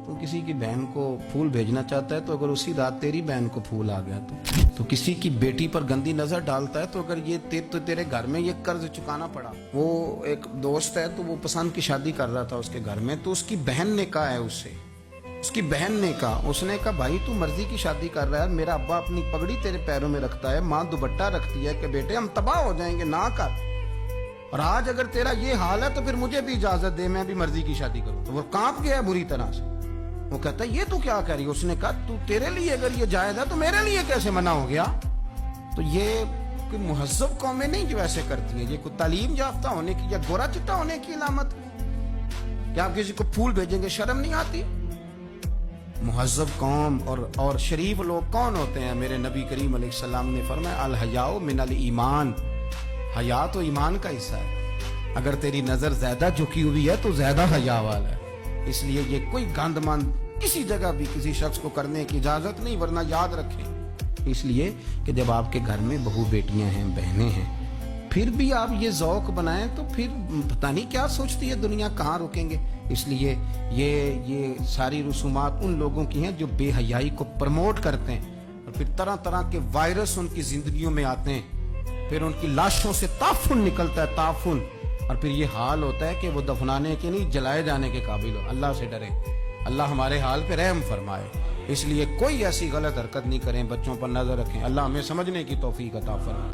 تو کسی کی بہن کو پھول بھیجنا چاہتا ہے تو اگر اسی رات تیری بہن کو پھول آ گیا تو کسی کی بیٹی پر گندی نظر ڈالتا ہے تو اگر یہ تیرے گھر میں یہ قرض چکانا پڑا. وہ ایک دوست ہے تو وہ پسند کی شادی کر رہا تھا اس کے گھر میں, تو اس کی بہن نے کہا ہے اس کی بہن نے کہا, اس نے کہا بھائی تو مرضی کی شادی کر رہا ہے, میرا ابا اپنی پگڑی تیرے پیروں میں رکھتا ہے, ماں دوپٹہ رکھتی ہے کہ بیٹے ہم تباہ ہو جائیں گے نہ کر, اور آج اگر تیرا یہ حال ہے تو پھر مجھے بھی اجازت دے میں بھی مرضی کی شادی کروں. تو وہ کانپ گیا بری طرح سے, وہ کہتا ہے یہ تو کیا کہہ رہی ہے. اس نے کہا تو تیرے لیے اگر یہ جائز ہے تو میرے لیے کیسے منع ہو گیا. تو یہ کوئی مہذب قومیں نہیں جو ایسے کرتی ہیں, یہ کوئی تعلیم یافتہ ہونے کی یا گورا چٹا ہونے کی علامت کہ آپ کسی کو پھول بھیجیں گے, شرم نہیں آتی. مہذب قوم اور شریف لوگ کون ہوتے ہیں؟ میرے نبی کریم علیہ السلام نے فرمایا الحیاء من الایمان, حیا تو ایمان کا حصہ ہے. اگر تیری نظر زیادہ جھکی ہوئی ہے تو زیادہ حیا والا ہے. اس لیے یہ کوئی گند مند کسی جگہ بھی کسی شخص کو کرنے کی اجازت نہیں, ورنہ یاد رکھیں اس لیے کہ جب آپ کے گھر میں بہو بیٹیاں ہیں, بہنیں ہیں, پھر بھی آپ یہ ذوق بنائیں تو پھر پتہ نہیں کیا سوچتی ہے دنیا, کہاں رکیں گے. اس لیے یہ ساری رسومات ان لوگوں کی ہیں جو بے حیائی کو پروموٹ کرتے ہیں, اور پھر طرح طرح کے وائرس ان کی زندگیوں میں آتے ہیں, پھر ان کی لاشوں سے تعفن نکلتا ہے, تعفن, اور پھر یہ حال ہوتا ہے کہ وہ دفنانے کے نہیں جلائے جانے کے قابل ہو. اللہ سے ڈریں, اللہ ہمارے حال پہ رحم فرمائے. اس لیے کوئی ایسی غلط حرکت نہیں کریں, بچوں پر نظر رکھیں. اللہ ہمیں سمجھنے کی توفیق عطا فرمائے.